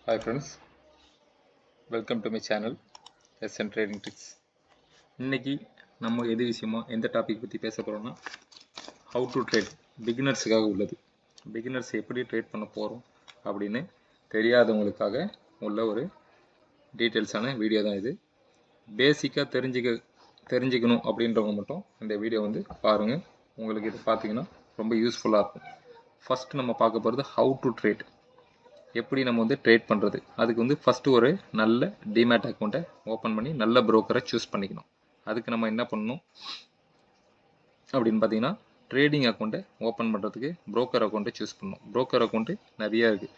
Hi friends, welcome to my channel SN Trading Tricks. இன்னைக்கு நம்ம எந்த டாபிக் பற்றி பேச போகிறோம்னா how to trade பிகினர்ஸுக்காக உள்ளது. பிகினர்ஸ் எப்படி ட்ரேட் பண்ண போகிறோம் அப்படின்னு தெரியாதவங்களுக்காக உள்ள ஒரு டீட்டெயில்ஸான வீடியோ தான் இது. பேசிக்காக தெரிஞ்சுக்கணும் அப்படின்றவங்க மட்டும் இந்த வீடியோ வந்து பாருங்கள். உங்களுக்கு இது பார்த்தீங்கன்னா ரொம்ப யூஸ்ஃபுல்லாக இருக்கும். ஃபஸ்ட்டு நம்ம பார்க்க போகிறது how to trade, எப்படி நம்ம வந்து ட்ரேட் பண்ணுறது. அதுக்கு வந்து ஃபஸ்ட்டு ஒரு நல்ல டிமேட் அக்கௌண்ட்டை ஓப்பன் பண்ணி நல்ல ப்ரோக்கரை சூஸ் பண்ணிக்கணும். அதுக்கு நம்ம என்ன பண்ணணும் அப்படின்னு பார்த்தீங்கன்னா, ட்ரேடிங் அக்கௌண்ட்டை ஓப்பன் பண்ணுறதுக்கு ப்ரோக்கர் அக்கௌண்ட்டை சூஸ் பண்ணணும். ப்ரோக்கர் அக்கௌண்ட்டு நிறையா இருக்குது.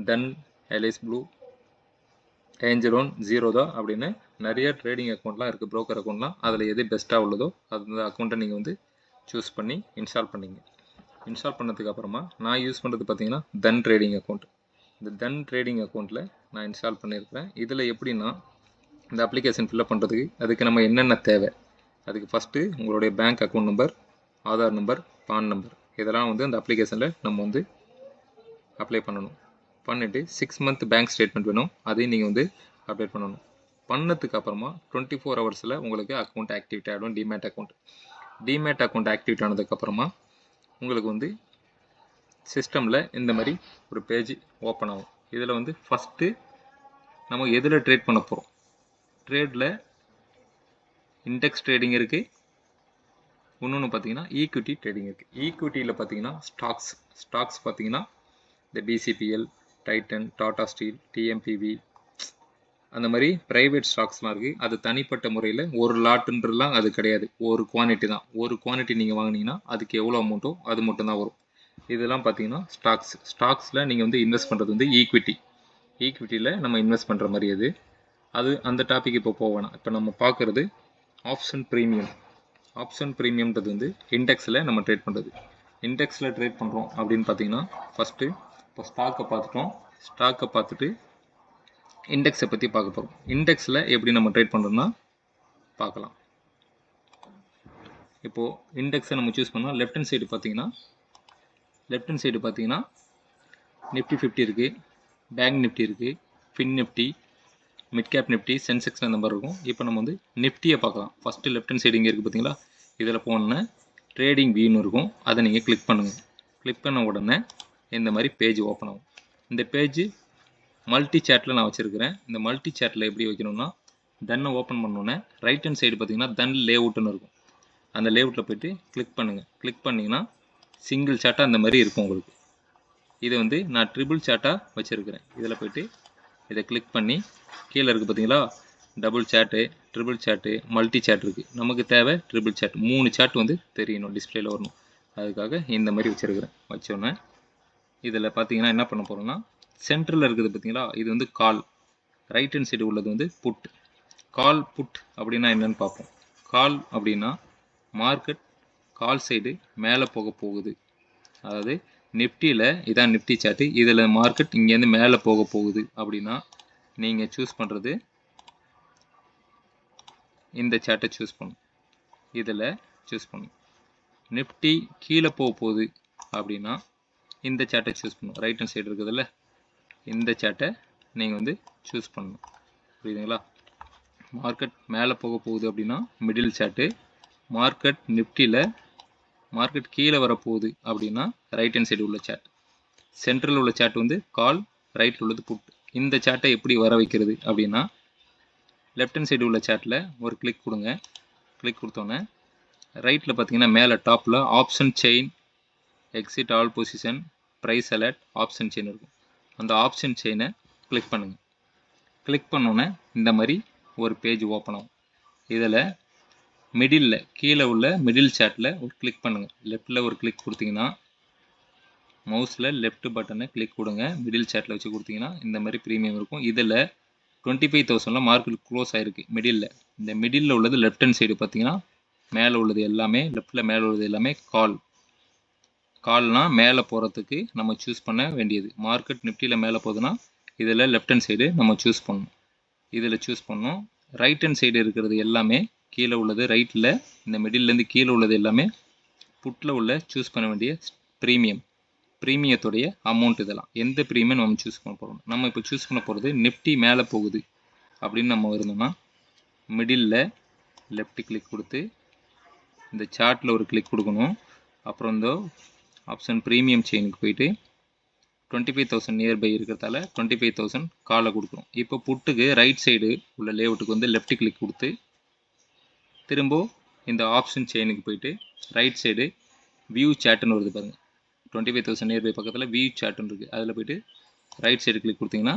டன், எல்ஐஸ் ப்ளூ, ஏஞ்சலோன், ஜீரோதா அப்படின்னு நிறைய ட்ரேடிங் அக்கௌண்ட்லாம் இருக்குது. ப்ரோக்கர் அக்கௌண்ட்லாம் அதில் எது பெஸ்ட்டாக உள்ளதோ அந்த அக்கௌண்ட்டை நீங்கள் வந்து சூஸ் பண்ணி இன்ஸ்டால் பண்ணிங்க. இன்ஸ்டால் பண்ணதுக்கு அப்புறமா நான் யூஸ் பண்ணுறது பார்த்தீங்கன்னா தன் ட்ரேடிங் அக்கௌண்ட். இந்த தன் ட்ரேடிங் அக்கௌண்ட்டில் நான் இன்ஸ்டால் பண்ணியிருக்கிறேன். இதில் எப்படின்னா, இந்த அப்ளிகேஷன் ஃபில்அப் பண்ணுறதுக்கு அதுக்கு நம்ம என்னென்ன தேவை, அதுக்கு ஃபஸ்ட்டு உங்களுடைய bank account number, Aadhaar number, PAN number இதெல்லாம் வந்து அந்த அப்ளிகேஷனில் நம்ம வந்து அப்ளை பண்ணணும். பண்ணிவிட்டு 6 மந்த் பேங்க் ஸ்டேட்மெண்ட் வேணும், அதையும் நீங்கள் வந்து அப்டேட் பண்ணணும். பண்ணதுக்கு அப்புறமா 24 ஹவர்ஸில் உங்களுக்கு அக்கௌண்ட் ஆக்டிவேட் ஆகிடும். Demat account. Demat account activate ஆனதுக்கப்புறமா உங்களுக்கு வந்து சிஸ்டமில் இந்த மாதிரி ஒரு பேஜ் ஓப்பன் ஆகும். இதில் வந்து ஃபஸ்ட்டு நம்ம எதில் ட்ரேட் பண்ண போகிறோம். ட்ரேடில் இண்டெக்ஸ் ட்ரேடிங் இருக்குது, இன்னொன்று பார்த்தீங்கன்னா ஈக்விட்டி ட்ரேடிங் இருக்குது. ஈக்விட்டியில் பார்த்தீங்கன்னா ஸ்டாக்ஸ் பார்த்தீங்கன்னா இந்த பிசிபிஎல், டைட்டன், டாடா ஸ்டீல், டிஎம்பிவி அந்த மாதிரி ப்ரைவேட் ஸ்டாக்ஸ்லாம் இருக்குது. அது தனிப்பட்ட முறையில் ஒரு லாட்டுன்றலாம் அது கிடையாது, ஒரு குவான்டிட்டி தான். ஒரு குவான்டிட்டி நீங்கள் வாங்கினீங்கன்னா அதுக்கு எவ்வளோ அமௌண்ட்டோ அது மட்டும்தான் வரும். இதெல்லாம் பார்த்தீங்கன்னா ஸ்டாக்ஸில் நீங்கள் வந்து இன்வெஸ்ட் பண்ணுறது வந்து ஈக்விட்டியில் நம்ம இன்வெஸ்ட் பண்ணுற மாதிரி அது அந்த டாபிக் இப்போ போவேணாம். இப்போ நம்ம பார்க்குறது ஆப்ஷன் ப்ரீமியம். ஆப்ஷன் ப்ரீமியம்ன்றது வந்து இண்டெக்ஸில் நம்ம ட்ரேட் பண்ணுறது. இண்டெக்ஸில் ட்ரேட் பண்ணுறோம் அப்படின்னு பார்த்தீங்கன்னா ஃபஸ்ட்டு இப்போ ஸ்டாக்கை பார்த்துட்டு இண்டெக்ஸை பற்றி பார்க்க போகிறோம். இண்டெக்ஸில் எப்படி நம்ம ட்ரேட் பண்ணுறோம்னா பார்க்கலாம். இப்போது இண்டெக்ஸை நம்ம சூஸ் பண்ணால் லெஃப்ட் ஹேண்ட் சைடு பார்த்தீங்கன்னா நிஃப்டி 50 இருக்குது, பேங்க் நிஃப்டி இருக்குது, fin Nifty, mid gap Nifty, Sensex அந்த மாதிரி இருக்கும். இப்போ நம்ம வந்து நிஃப்டியை பார்க்கலாம். ஃபஸ்ட்டு லெஃப்ட் ஹேண்ட் சைடு இங்கே இருக்குது பார்த்தீங்களா, இதில் போனோன்னா ட்ரேடிங் வியூன்னு இருக்கும், அதை நீங்கள் கிளிக் பண்ணுங்கள். கிளிக் பண்ண உடனே இந்த மாதிரி பேஜ் ஓப்பன் ஆகும். இந்த பேஜ் மல்டி சேட்டில் நான் வச்சுருக்கிறேன். இந்த மல்டி சேட்டில் எப்படி வைக்கணும்னா, தன்னை ஓப்பன் பண்ணோன்னே ரைட் ஹேண்ட் சைடு பார்த்தீங்கன்னா தன் லேஅவுட்டுன்னு இருக்கும். அந்த லேஅவுட்டில் போய்ட்டு கிளிக் பண்ணுங்கள். கிளிக் பண்ணிங்கன்னா சிங்கிள் சாட்டாக அந்த மாதிரி இருக்கும் உங்களுக்கு. இதை வந்து நான் ட்ரிபிள் சாட்டாக வச்சுருக்கிறேன். இதில் போய்ட்டு இதை கிளிக் பண்ணி கீழே இருக்குது பார்த்தீங்களா, டபுள் சேட்டு, ட்ரிபிள் சேட்டு, மல்டி சேட் இருக்குது. நமக்கு தேவை ட்ரிபிள் சேட். 3 சேட் வந்து தெரியணும், டிஸ்பிளேயில் வரணும். அதுக்காக இந்த மாதிரி வச்சுருக்கிறேன். வச்சோன்னே இதில் பார்த்தீங்கன்னா என்ன பண்ண போகிறோம்னா, சென்டரில் இருக்குது பார்த்தீங்களா, இது வந்து கால். ரைட் ஹேண்ட் சைடு உள்ளது வந்து புட். கால் புட் அப்படின்னா என்னென்னு பார்ப்போம். கால் அப்படின்னா மார்க்கெட் கால் சைடு மேலே போகுது. அதாவது நிஃப்டியில் இதான் நிஃப்டி சார்ட்டு, இதில் மார்க்கெட் இங்கேருந்து மேலே போகுது அப்படின்னா நீங்கள் சூஸ் பண்ணுறது இந்த சார்ட்டை சூஸ் பண்ணணும். இதில் சூஸ் பண்ணணும். நிஃப்டி கீழே போகுது அப்படின்னா இந்த சார்ட்டை சூஸ் பண்ணணும். ரைட் ஹேண்ட் சைடு இருக்குதுல்ல, இந்த சார்ட்டை நீங்கள் வந்து சூஸ் பண்ணணும். புரியுதுங்களா? மார்க்கெட் மேலே போகுது அப்படின்னா மிடில் சார்ட்டு. மார்க்கெட் கீழே வரப்போகுது அப்படின்னா ரைட் ஹேண்ட் சைடு உள்ள சார்ட். சென்ட்ரல் உள்ள சார்ட் வந்து கால், ரைட்டில் உள்ளது புட். இந்த சார்ட்டை எப்படி வர வைக்கிறது அப்படின்னா, லெஃப்ட் ஹேண்ட் சைடு உள்ள சார்ட்டில் ஒரு கிளிக் கொடுங்க. கிளிக் கொடுத்தோன்னே ரைட்டில் பார்த்தீங்கன்னா மேலே டாப்பில் option chain, exit all position, price alert, option chain இருக்கும். அந்த ஆப்ஷன் செயினை கிளிக் பண்ணுங்கள். கிளிக் பண்ணோன்னே இந்த மாதிரி ஒரு பேஜ் ஓப்பன் ஆகும். இதில் மிடில் கீழே உள்ள மிடில் சார்ட்டில் ஒரு கிளிக் பண்ணுங்கள். லெஃப்ட்டில் ஒரு கிளிக் கொடுத்தீங்கன்னா, மவுஸில் லெஃப்ட் பட்டனை கிளிக் கொடுங்க. மிடில் சார்ட்டில் வச்சு கொடுத்தீங்கன்னா இந்த மாதிரி ப்ரீமியம் இருக்கும். இதில் 25,000 மார்க்கெட் க்ளோஸ் ஆகிருக்கு மிடில். இந்த மிடில் உள்ளது லெஃப்ட் ஹேண்ட் சைடு பார்த்தீங்கன்னா மேலே உள்ளது எல்லாமே, லெஃப்ட்டில் மேலே உள்ளது எல்லாமே கால்னால் மேலே போகிறதுக்கு நம்ம சூஸ் பண்ண வேண்டியது. மார்க்கெட் நிஃப்டியில் மேலே போகுதுன்னா இதில் லெஃப்ட் ஹேண்ட் சைடு நம்ம சூஸ் பண்ணணும். இதில் சூஸ் பண்ணோம். ரைட் ஹேண்ட் சைடு இருக்கிறது எல்லாமே கீழே உள்ளது. ரைட்டில் இந்த மிடில்லேருந்து கீழே உள்ளது எல்லாமே புட்டில் உள்ள சூஸ் பண்ண வேண்டிய ப்ரீமியத்துடைய அமௌண்ட் இதெல்லாம். எந்த ப்ரீமியம் நம்ம சூஸ் பண்ண போகிறோம்? நம்ம இப்போ சூஸ் பண்ண போகிறது நிஃப்டி மேலே போகுது அப்படின்னு நம்ம இருந்தோம்னா மிடில் லெஃப்ட் கிளிக் கொடுத்து இந்த சார்ட்டில் ஒரு கிளிக் கொடுக்கணும். அப்புறம் இந்த ஆப்ஷன் ப்ரீமியம் செயினுக்கு போயிட்டு 25,000 நியர்பை இருக்கிறதால 25,000 காலை கொடுக்குறோம். இப்போ புட்டுக்கு ரைட் சைடு உள்ள லேஅவுட்டுக்கு வந்து லெஃப்ட் கிளிக் கொடுத்து திரும்ப இந்த ஆப்ஷன் செயினுக்கு போயிட்டு ரைட் சைடு வியூ சாட்டுன்னு வருது பாருங்கள். 25,000 நியர்பை பக்கத்தில் வியூ சாட்டுன்னு இருக்குது. அதில் போய்ட்டு ரைட் சைடு கிளிக் கொடுத்தீங்கன்னா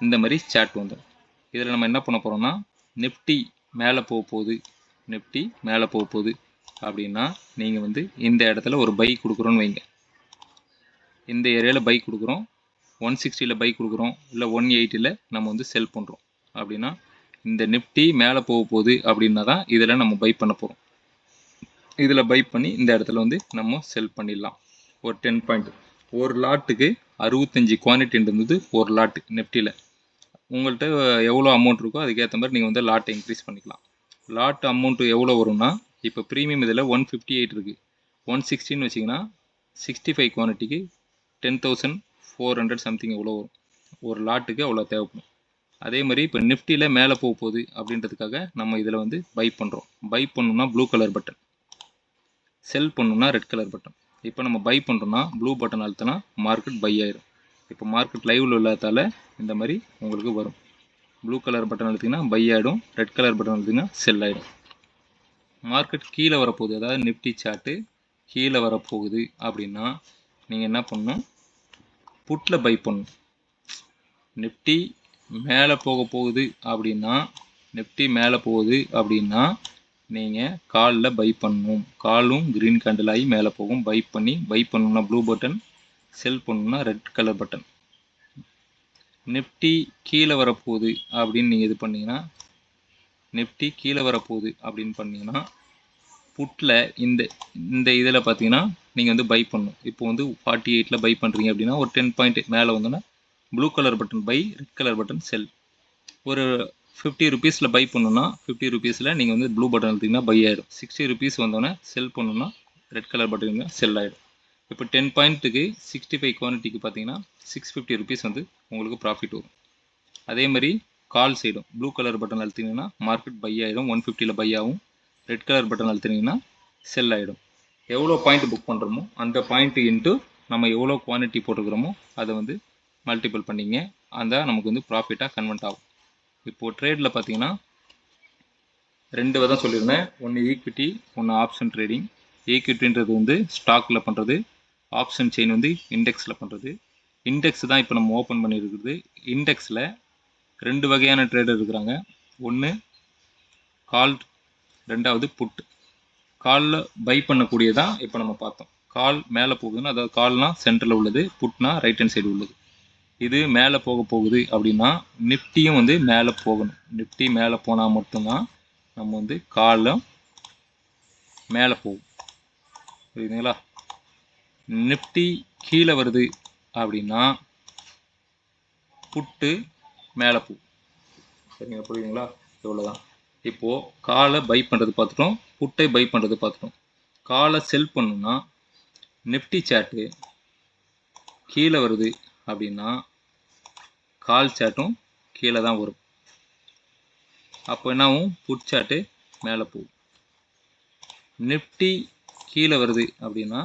இந்த மாதிரி சாட் வந்துடும். இதில் நம்ம என்ன பண்ண போகிறோம்னா நிஃப்டி மேலே போக போகுது, நிஃப்டி மேலே போக போகுது அப்படின்னா நீங்கள் வந்து இந்த இடத்துல ஒரு பை கொடுக்குறோன்னு வைங்க. இந்த ஏரியாவில் பை கொடுக்குறோம், 160 பை கொடுக்குறோம், இல்லை 180 நம்ம வந்து செல் பண்ணுறோம் அப்படின்னா இந்த நிஃப்டி மேலே போக போகுது அப்படின்னா தான் இதில் நம்ம பை பண்ண போகிறோம். இதில் பை பண்ணி இந்த இடத்துல வந்து நம்ம செல் பண்ணிடலாம். ஒரு 10 பாயிண்ட் ஒரு லாட்டுக்கு 65 குவான்டிட்டி இருந்தது ஒரு லாட்டு நிஃப்டியில். உங்கள்கிட்ட எவ்வளோ அமௌண்ட் இருக்கோ அதுக்கேற்ற மாதிரி நீங்கள் வந்து லாட்டை இன்க்ரீஸ் பண்ணிக்கலாம். லாட் அமௌண்ட்டு எவ்வளோ வரும்னா இப்போ ப்ரீமியம் இதில் 158 இருக்குது, 160 வச்சிங்கன்னா 65 குவான்டிட்டிக்கு 10,400 சம்திங் எவ்வளோ வரும். ஒரு லாட்டுக்கு அவ்வளோ தேவைப்படும். அதே மாதிரி இப்போ நிஃப்டியில் மேலே போக போகுது அப்படின்றதுக்காக நம்ம இதில் வந்து பை பண்ணுறோம். பை பண்ணணும்னா ப்ளூ கலர் பட்டன், செல் பண்ணணும்னா ரெட் கலர் பட்டன். இப்போ நம்ம பை பண்ணுறோம்னா ப்ளூ பட்டன் அழுத்தினா மார்க்கெட் பை ஆயிடும். இப்போ மார்க்கெட் லைவில் இல்லாதால இந்த மாதிரி உங்களுக்கு வரும். ப்ளூ கலர் பட்டன் அழுத்திங்கன்னா பை ஆகிடும், ரெட் கலர் பட்டன் அழுத்திங்கன்னா செல் ஆகிடும். மார்க்கெட் கீழே வரப்போகுது, அதாவது நிஃப்டி சார்ட்டு கீழே வரப்போகுது அப்படின்னா நீங்கள் என்ன பண்ணணும், புட்டில் பை பண்ணணும். நிஃப்டி மேலே போக போகுது அப்படின்னா, நிஃப்டி மேலே போகுது அப்படின்னா நீங்கள் காலில் பை பண்ணணும். காலும் க்ரீன் கேண்டில் ஆகி மேலே போகும். பை பண்ணணும்னா ப்ளூ பட்டன், செல் பண்ணணும்னா ரெட் கலர் பட்டன். நிஃப்டி கீழே வரப்போகுது அப்படின்னு நீங்கள் இது பண்ணிங்கன்னா, நிஃப்டி கீழே வரப்போகுது அப்படின்னு பண்ணிங்கன்னா புட்டில் இந்த இதில் பார்த்தீங்கன்னா நீங்கள் வந்து பை பண்ணணும். இப்போ வந்து 48 பை பண்ணுறீங்க அப்படின்னா ஒரு 10 பாயிண்ட் மேலே வந்தோன்னா blue colour button buy, red colour button sell. ஒரு 50 ருபீஸில் பை பண்ணணும்னா 50 ருபீஸில் நீங்கள் வந்து ப்ளூ பட்டன் எடுத்திங்கன்னா பை ஆகிடும். 60 ருபீஸ் வந்தோன்னே செல் பண்ணணும்னா ரெட் கலர் பட்டன் செல் ஆகிடும். இப்போ 10 பாயிண்ட்டுக்கு 65 குவான்டிட்டிக்கு பார்த்தீங்கன்னா 650 ருபீஸ் வந்து உங்களுக்கு ப்ராஃபிட் வரும். அதே மாதிரி கால் சைடும் ப்ளூ கலர் பட்டன் அழுத்தினீங்கன்னா மார்க்கெட் பை ஆகிடும், 150 பை ஆகும். ரெட் கலர் பட்டன் அழுத்தினீங்கன்னா செல் ஆகிடும். எவ்வளோ பாயிண்ட் புக் பண்ணுறோமோ அந்த பாயிண்ட்டு இன்ட்டு நம்ம எவ்வளோ குவான்டிட்டி போட்டுக்கிறோமோ அதை வந்து மல்டிபிள் பண்ணிங்க, அந்த நமக்கு வந்து ப்ராஃபிட்டாக கன்வெர்ட் ஆகும். இப்போது ட்ரேடில் பார்த்தீங்கன்னா 2 விதம் சொல்லியிருந்தேன். ஒன்று ஈக்விட்டி, ஒன்று ஆப்ஷன் ட்ரேடிங். ஈக்விட்டின்றது வந்து ஸ்டாக்கில் பண்ணுறது, ஆப்ஷன் செயின் வந்து இண்டெக்ஸில் பண்ணுறது. இண்டெக்ஸ் தான் இப்போ நம்ம ஓப்பன் பண்ணியிருக்கிறது. இண்டெக்ஸில் 2 வகையான ட்ரேடர் இருக்கிறாங்க. ஒன்று கால், ரெண்டாவது புட். காலில் பை பண்ணக்கூடியதான் இப்போ நம்ம பார்த்தோம். கால் மேலே போகுதுன்னா, அதாவது கால்னா சென்டரில் உள்ளது, புட்னா ரைட் ஹேண்ட் சைடு உள்ளது. இது மேலே போக போகுது அப்படின்னா நிஃப்டியும் வந்து மேலே போகணும். நிஃப்டி மேலே போனால் மட்டும்தான் நம்ம வந்து காலம் மேலே போகும். புரியுதுங்களா? நிஃப்டி கீழே வருது அப்படின்னா புட்டு மேலே போகும். சரிங்களா? புரியுதுங்களா? இவ்வளோதான். இப்போது காலை பை பண்ணுறது பார்த்துட்டோம், புட்டை பை பண்ணுறது பார்த்துட்டோம். காலை செல் பண்ணணும்னா நிஃப்டி சார்ட்டு கீழே வருது அப்படின்னா கால் சார்ட்டும் கீழே தான் வரும். அப்போ என்னாகும், புட் சார்ட்டு மேலே போகும். நிஃப்டி கீழே வருது அப்படின்னா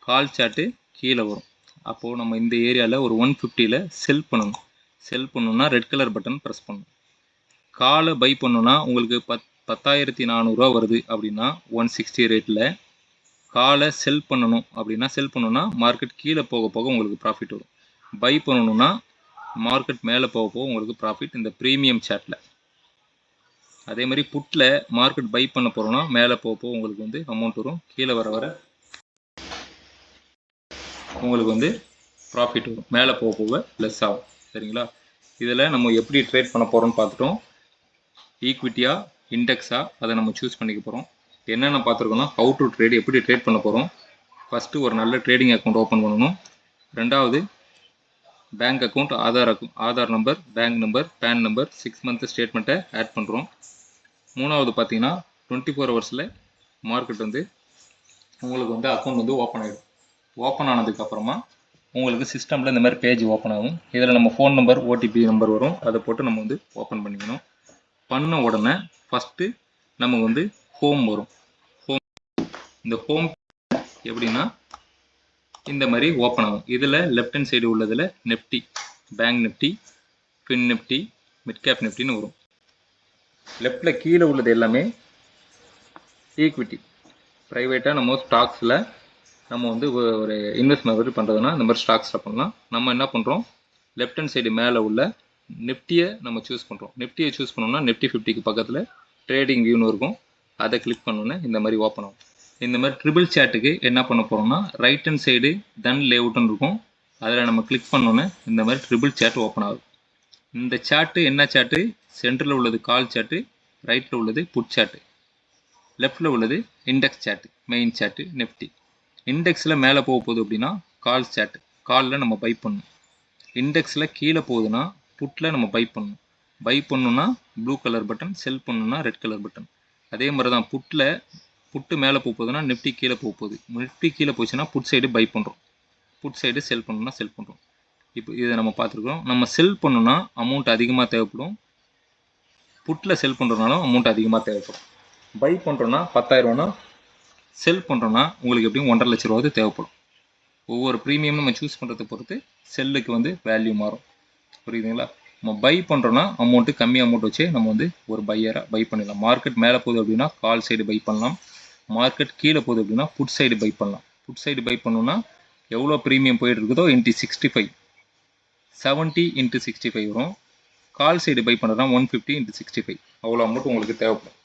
கால் சார்ட்டு கீழே வரும். அப்போது நம்ம இந்த ஏரியாவில் ஒரு 150 செல் பண்ணணும். செல் பண்ணணும்னா ரெட் கலர் பட்டன் ப்ரெஸ் பண்ணணும். காலை பை பண்ணணும்னா உங்களுக்கு 10,400 வருது அப்படின்னா 160 ரேட்டில் காலை செல் பண்ணணும் அப்படின்னா செல் பண்ணணும்னா மார்க்கெட் கீழே போக போக உங்களுக்கு ப்ராஃபிட் வரும். பை பண்ணணும்னா மார்க்கெட் மேலே போக போக உங்களுக்கு ப்ராஃபிட் இந்த ப்ரீமியம் சார்ட்டில். அதே மாதிரி புட்டில் மார்க்கெட் பை பண்ண போகிறோன்னா மேலே போக போக உங்களுக்கு வந்து அமௌண்ட் வரும், கீழே வர வர உங்களுக்கு வந்து ப்ராஃபிட் வரும், மேலே போக போக லெஸ் ஆகும். சரிங்களா? இதில் நம்ம எப்படி ட்ரேட் பண்ண போகிறோம்னு பார்த்துட்டோம். ஈக்விட்டியா இண்டெக்ஸா அதை நம்ம சூஸ் பண்ணிக்க போகிறோம். என்னென்ன பார்த்துருக்கோன்னா ஹவு டு ட்ரேட், எப்படி ட்ரேட் பண்ண போகிறோம். ஃபஸ்ட்டு ஒரு நல்ல ட்ரேடிங் அக்கௌண்ட் ஓப்பன் பண்ணணும். ரெண்டாவது bank account, Aadhaar number, bank number, PAN number, 6 month ஸ்டேட்மெண்ட்டை ஆட் பண்ணுறோம். மூணாவது பார்த்தீங்கன்னா 24 ஹவர்ஸில் மார்க்கெட் வந்து உங்களுக்கு வந்து அக்கௌண்ட் வந்து ஓப்பன் ஆகிடும். ஓப்பன் ஆனதுக்கப்புறமா உங்களுக்கு சிஸ்டமில் இந்த மாதிரி பேஜ் ஓப்பன் ஆகும். இதில் நம்ம ஃபோன் நம்பர், ஓடிபி நம்பர் வரும். அதை போட்டு நம்ம வந்து ஓப்பன் பண்ணிக்கணும். பண்ண உடனே ஃபஸ்ட்டு நமக்கு வந்து ஹோம் வரும். இந்த ஹோம் எப்படின்னா இந்த மாதிரி ஓப்பன் ஆகும். இதில் லெஃப்ட் ஹேண்ட் சைடு உள்ளதில் Nifty, bank Nifty, fin Nifty, mid cap நிஃப்டின்னு வரும். லெஃப்டில் கீழே உள்ளது எல்லாமே ஈக்விட்டி. ப்ரைவேட்டாக நம்ம ஸ்டாக்ஸில் நம்ம வந்து ஒரு இன்வெஸ்ட்மெண்ட் பண்ணுறதுனா இந்த மாதிரி ஸ்டாக்ஸில் பண்ணலாம். நம்ம என்ன பண்ணுறோம், லெஃப்ட் ஹேண்ட் சைடு மேலே உள்ள நிஃப்டியை நம்ம சூஸ் பண்ணுறோம். நிஃப்டியை சூஸ் பண்ணோம்னா நிஃப்டி 50க்கு பக்கத்தில் ட்ரேடிங் வியூன்னு இருக்கும். அதை கிளிக் பண்ணோன்னே இந்த மாதிரி ஓப்பன் ஆகும். இந்த மாதிரி ட்ரிபிள் சாட்டுக்கு என்ன பண்ண போகிறோம்னா ரைட் ஹேண்ட் சைடு தென் லேஅவுட்னு இருக்கும். அதில் நம்ம கிளிக் பண்ணோன்னே இந்த மாதிரி ட்ரிபிள் சாட் ஓப்பன் ஆகும். இந்த சாட்டு என்ன சாட்டு, சென்டரில் உள்ளது கால் சாட்டு, ரைட்டில் உள்ளது புட் சாட்டு, லெஃப்டில் உள்ளது இண்டெக்ஸ் சாட்டு, மெயின் சாட்டு நிஃப்டி. இண்டெக்ஸில் மேலே போக போகுது அப்படின்னா கால் சாட்டு, காலில் நம்ம பை பண்ணணும். இண்டெக்ஸில் கீழே போகுதுன்னா புட்டில் நம்ம பை பண்ணணும். பை பண்ணணுன்னா ப்ளூ கலர் பட்டன், செல் பண்ணணுன்னா ரெட் கலர் பட்டன். அதே மாதிரி தான் புட்டு மேலே போகுதுன்னா நிஃப்டி கீழே போக போகுது. நிஃப்டி கீழே போச்சுன்னா புட் சைடு பை பண்ணுறோம், புட் சைடு செல் பண்ணணும்னா செல் பண்ணுறோம். இப்போ இதை நம்ம பார்த்துருக்கோம். நம்ம செல் பண்ணணும்னா அமௌண்ட் அதிகமாக தேவைப்படும், புட்டில் செல் பண்ணுறதுனாலும் அமௌண்ட் அதிகமாக தேவைப்படும். பை பண்ணுறோன்னா 10,000 ரூபானா, செல் பண்ணுறோன்னா உங்களுக்கு எப்படியும் 1.5 லட்ச ரூபாவது தேவைப்படும். ஒவ்வொரு ப்ரீமியம் நம்ம சூஸ் பண்ணுறதை பொறுத்து செல்லுக்கு வந்து வேல்யூ மாறும். புரியுதுங்களா? நம்ம பை பண்ணுறோன்னா அமௌண்ட்டு கம்மி அமௌண்ட் வச்சு நம்ம வந்து ஒரு பையராக பை பண்ணிடலாம். மார்க்கெட் மேலே போகுது அப்படின்னா கால் சைடு பை பண்ணலாம். மார்க்கெட் கீழே போகுது அப்படின்னா புட் சைடு பை பண்ணலாம். புட் சைடு பை பண்ணோன்னா எவ்வளோ ப்ரீமியம் போயிட்டு இருக்குதோ இன்ட்டு 65, 70 இன்ட்டு 65 வரும். கால் சைடு பை பண்ணுறதுனா 150 இன்ட்டு 65, அவ்வளோ அமௌண்ட் உங்களுக்கு தேவைப்படும்.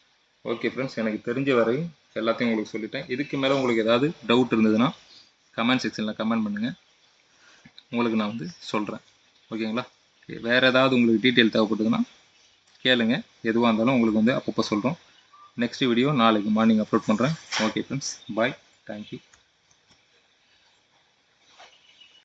ஓகே ஃப்ரெண்ட்ஸ், எனக்கு தெரிஞ்ச வரையும் எல்லாத்தையும் உங்களுக்கு சொல்லிட்டேன். இதுக்கு மேலே உங்களுக்கு ஏதாவது டவுட் இருந்ததுன்னா கமெண்ட் செக்ஷனில் கமெண்ட் பண்ணுங்கள், உங்களுக்கு நான் வந்து சொல்கிறேன். ஓகேங்களா? வேறு ஏதாவது உங்களுக்கு டீட்டெயில் தேவைப்பட்டதுன்னா கேளுங்க. எதுவாக இருந்தாலும் உங்களுக்கு வந்து அப்பப்போ சொல்கிறோம். நெக்ஸ்ட் வீடியோ நாளைக்கு மார்னிங் அப்லோட் பண்ணுறேன். ஓகே ஃப்ரெண்ட்ஸ், பாய், தேங்க்யூ.